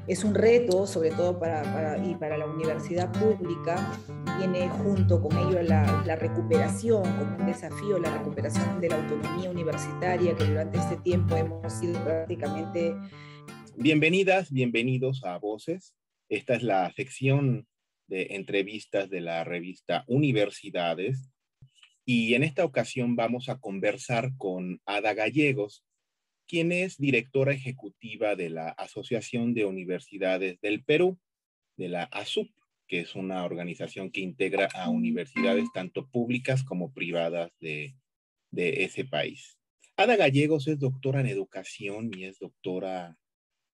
Es un reto, sobre todo para la universidad pública. Viene junto con ello la recuperación, como un desafío, la recuperación de la autonomía universitaria, que durante este tiempo hemos sido prácticamente... Bienvenidas, bienvenidos a Voces. Esta es la sección de entrevistas de la revista Universidades. Y en esta ocasión vamos a conversar con Ada Gallegos, quien es directora ejecutiva de la Asociación de Universidades del Perú, de la ASUP, que es una organización que integra a universidades tanto públicas como privadas de ese país. Ada Gallegos es doctora en educación y es doctora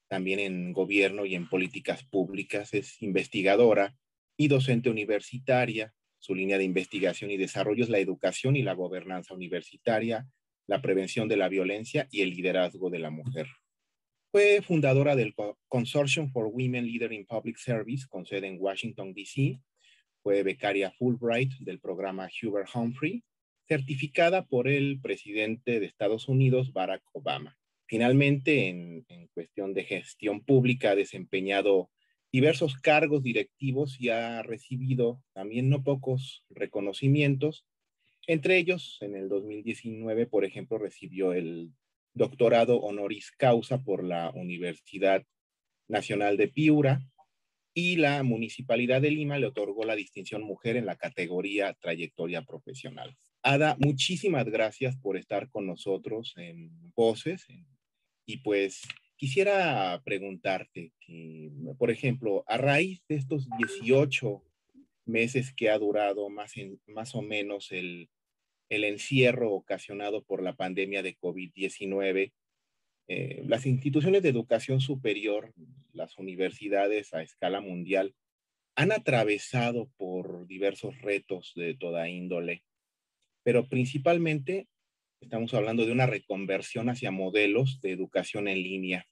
también en gobierno y en políticas públicas. Es investigadora y docente universitaria. Su línea de investigación y desarrollo es la educación y la gobernanza universitaria, la prevención de la violencia y el liderazgo de la mujer. Fue fundadora del Consortium for Women Leaders in Public Service, con sede en Washington, D.C. Fue becaria Fulbright del programa Hubert Humphrey, certificada por el presidente de Estados Unidos, Barack Obama. Finalmente, en cuestión de gestión pública, ha desempeñado diversos cargos directivos y ha recibido también no pocos reconocimientos. Entre ellos, en el 2019, por ejemplo, recibió el doctorado honoris causa por la Universidad Nacional de Piura y la Municipalidad de Lima le otorgó la distinción Mujer en la categoría Trayectoria Profesional. Ada, muchísimas gracias por estar con nosotros en Voces. Y pues quisiera preguntarte, por ejemplo, a raíz de estos 18 meses que ha durado más o menos el encierro ocasionado por la pandemia de COVID-19, las instituciones de educación superior, las universidades a escala mundial, han atravesado por diversos retos de toda índole, pero principalmente estamos hablando de una reconversión hacia modelos de educación en línea.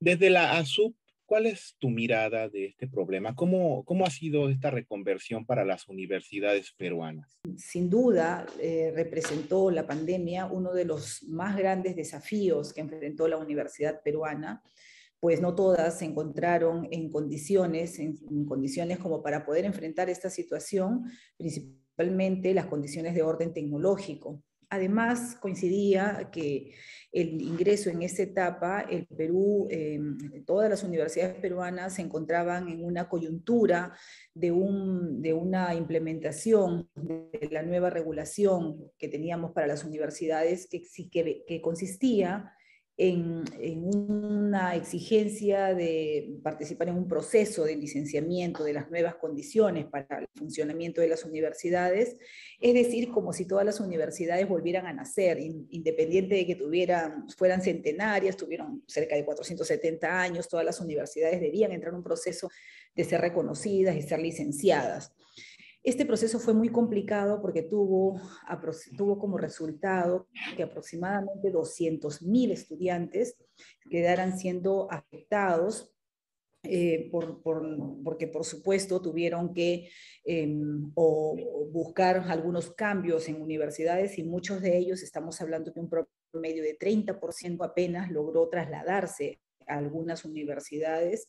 Desde la ASUP, ¿cuál es tu mirada de este problema? ¿Cómo ha sido esta reconversión para las universidades peruanas? Sin duda, representó la pandemia uno de los más grandes desafíos que enfrentó la universidad peruana, pues no todas se encontraron en condiciones como para poder enfrentar esta situación, principalmente las condiciones de orden tecnológico. Además, coincidía que el ingreso en esta etapa, el Perú, todas las universidades peruanas se encontraban en una coyuntura de una implementación de la nueva regulación que teníamos para las universidades que consistía en una exigencia de participar en un proceso de licenciamiento de las nuevas condiciones para el funcionamiento de las universidades, es decir, como si todas las universidades volvieran a nacer, independiente de que fueran centenarias, tuvieron cerca de 470 años, todas las universidades debían entrar en un proceso de ser reconocidas y ser licenciadas. Este proceso fue muy complicado porque tuvo como resultado que aproximadamente 200.000 estudiantes quedaran siendo afectados porque por supuesto tuvieron que buscar algunos cambios en universidades y muchos de ellos, estamos hablando de un promedio de 30% apenas, logró trasladarse a algunas universidades,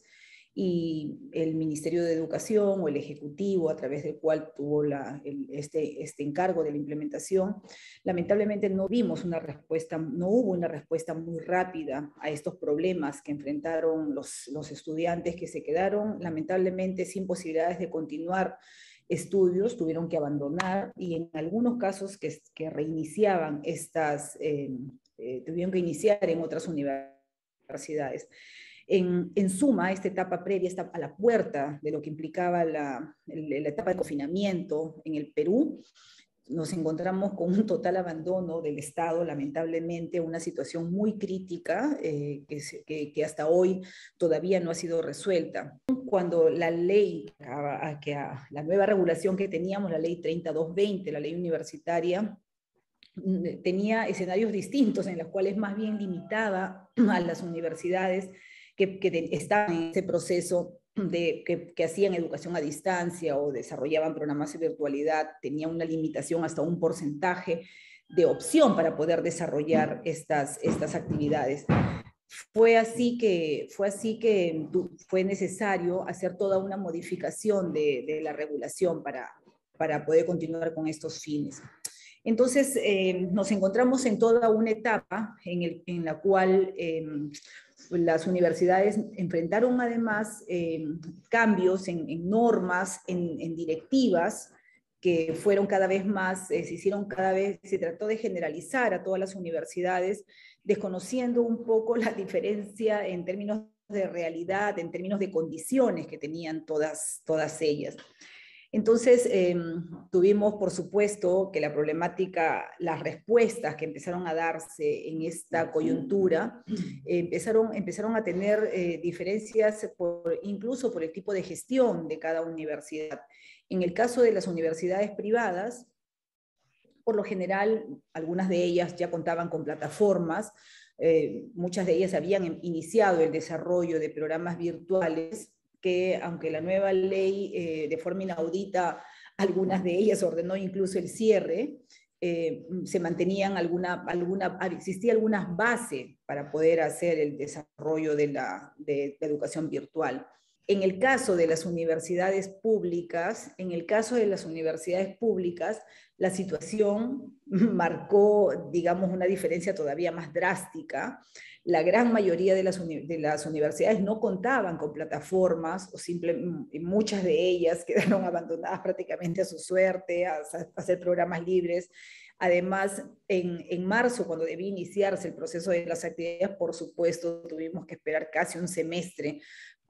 y el Ministerio de Educación o el Ejecutivo, a través del cual tuvo este encargo de la implementación, lamentablemente no hubo una respuesta muy rápida a estos problemas que enfrentaron los estudiantes que se quedaron lamentablemente sin posibilidades de continuar estudios, tuvieron que abandonar, y en algunos casos que reiniciaban tuvieron que iniciar en otras universidades. En suma, esta etapa previa está a la puerta de lo que implicaba la etapa de confinamiento en el Perú. Nos encontramos con un total abandono del Estado, lamentablemente, una situación muy crítica que hasta hoy todavía no ha sido resuelta. Cuando la nueva regulación que teníamos, la ley 3220, la ley universitaria, tenía escenarios distintos en los cuales más bien limitaba a las universidades que estaban en ese proceso que hacían educación a distancia o desarrollaban programas de virtualidad, tenía una limitación hasta un porcentaje de opción para poder desarrollar estas actividades. fue necesario hacer toda una modificación de la regulación para poder continuar con estos fines. Entonces, nos encontramos en toda una etapa en la cual las universidades enfrentaron además cambios en normas, en directivas, que fueron cada vez más, se trató de generalizar a todas las universidades, desconociendo un poco la diferencia en términos de realidad, en términos de condiciones que tenían todas ellas. Entonces, tuvimos, por supuesto, que la problemática, las respuestas que empezaron a darse en esta coyuntura, empezaron a tener diferencias incluso por el tipo de gestión de cada universidad. En el caso de las universidades privadas, por lo general, algunas de ellas ya contaban con plataformas, muchas de ellas habían iniciado el desarrollo de programas virtuales que, aunque la nueva ley de forma inaudita, algunas de ellas ordenó incluso el cierre, se mantenían existía alguna base para poder hacer el desarrollo de la educación virtual. En el caso de las universidades públicas, la situación marcó, digamos, una diferencia todavía más drástica. La gran mayoría de las universidades no contaban con plataformas, muchas de ellas quedaron abandonadas prácticamente a su suerte, a hacer programas libres. Además, en marzo, cuando debía iniciarse el proceso de las actividades, por supuesto, tuvimos que esperar casi un semestre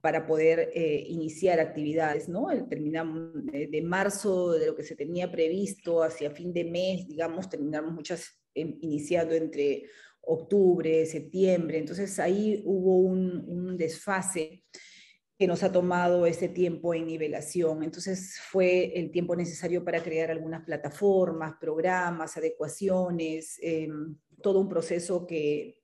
para poder iniciar actividades, ¿no? Terminamos de marzo, de lo que se tenía previsto, hacia fin de mes, digamos, terminamos muchas iniciando entre octubre, septiembre, entonces ahí hubo un desfase que nos ha tomado ese tiempo en nivelación. Entonces fue el tiempo necesario para crear algunas plataformas, programas, adecuaciones, todo un proceso que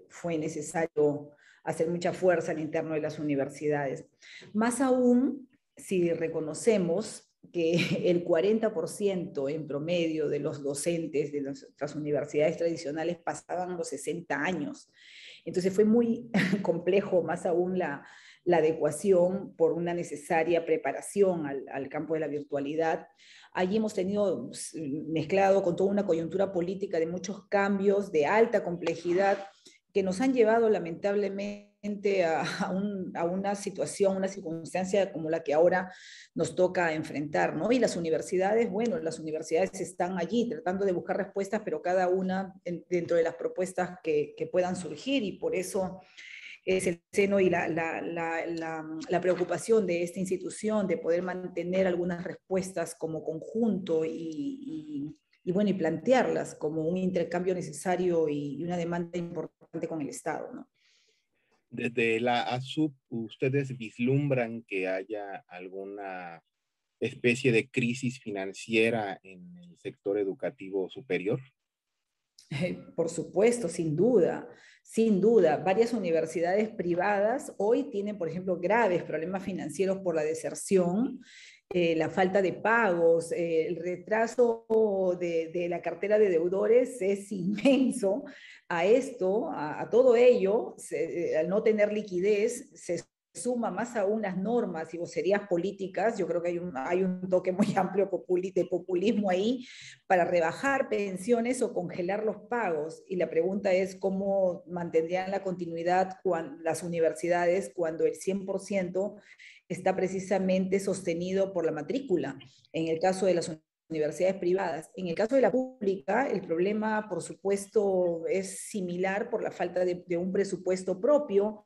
fue necesario hacer mucha fuerza al interno de las universidades. Más aún, si reconocemos que el 40% en promedio de los docentes de nuestras universidades tradicionales pasaban los 60 años. Entonces fue muy complejo, más aún la adecuación por una necesaria preparación al campo de la virtualidad. Allí hemos tenido mezclado con toda una coyuntura política de muchos cambios de alta complejidad que nos han llevado lamentablemente a una situación, una circunstancia como la que ahora nos toca enfrentar, ¿no? Y las universidades, bueno, las universidades están allí tratando de buscar respuestas, pero cada una dentro de las propuestas que puedan surgir, y por eso es el seno y la preocupación de esta institución de poder mantener algunas respuestas como conjunto y bueno, y plantearlas como un intercambio necesario y una demanda importante con el Estado, ¿no? Desde la ASUP, ¿ustedes vislumbran que haya alguna especie de crisis financiera en el sector educativo superior? Por supuesto, sin duda, sin duda. Varias universidades privadas hoy tienen, por ejemplo, graves problemas financieros por la deserción, la falta de pagos, el retraso de la cartera de deudores es inmenso. A todo ello, al no tener liquidez, se suma más aún las normas y vocerías políticas. Yo creo que hay un toque muy amplio de populismo ahí para rebajar pensiones o congelar los pagos. Y la pregunta es cómo mantendrían la continuidad las universidades cuando el 100% está precisamente sostenido por la matrícula, en el caso de las universidades privadas. En el caso de la pública, el problema, por supuesto, es similar por la falta de un presupuesto propio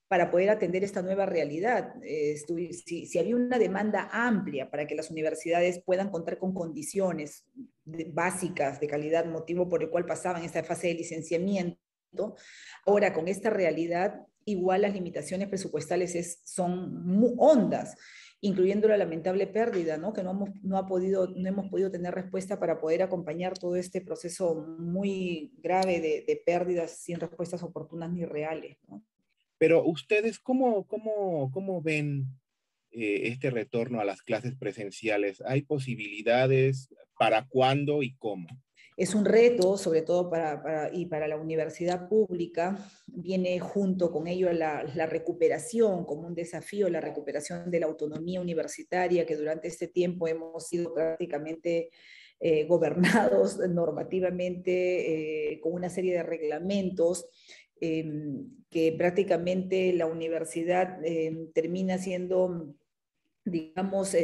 para poder atender esta nueva realidad. Si había una demanda amplia para que las universidades puedan contar con condiciones básicas de calidad, motivo por el cual pasaban esta fase de licenciamiento, ahora con esta realidad, igual las limitaciones presupuestales son muy hondas, incluyendo la lamentable pérdida, ¿no? Que no hemos podido tener respuesta para poder acompañar todo este proceso muy grave de pérdidas sin respuestas oportunas ni reales, ¿no? Pero ustedes, ¿cómo ven este retorno a las clases presenciales? ¿Hay posibilidades? ¿Para cuándo y cómo? Es un reto, sobre todo para la universidad pública. Viene junto con ello la recuperación, como un desafío, la recuperación de la autonomía universitaria, que durante este tiempo hemos sido prácticamente gobernados normativamente con una serie de reglamentos que prácticamente la universidad termina siendo, digamos,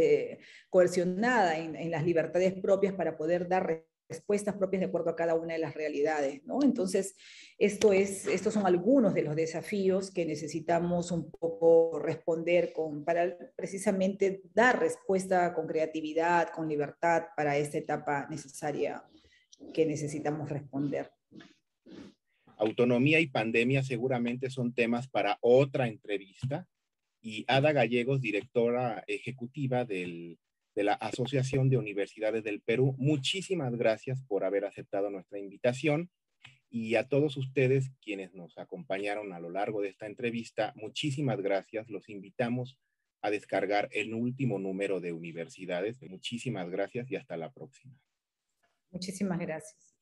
coercionada en las libertades propias para poder dar respuestas propias de acuerdo a cada una de las realidades, ¿no? Entonces, estos son algunos de los desafíos que necesitamos un poco responder para precisamente dar respuesta con creatividad, con libertad para esta etapa necesaria que necesitamos responder. Autonomía y pandemia seguramente son temas para otra entrevista. Y Ada Gallegos, directora ejecutiva de la Asociación de Universidades del Perú, muchísimas gracias por haber aceptado nuestra invitación. Y a todos ustedes quienes nos acompañaron a lo largo de esta entrevista, muchísimas gracias. Los invitamos a descargar el último número de Universidades. Muchísimas gracias y hasta la próxima. Muchísimas gracias.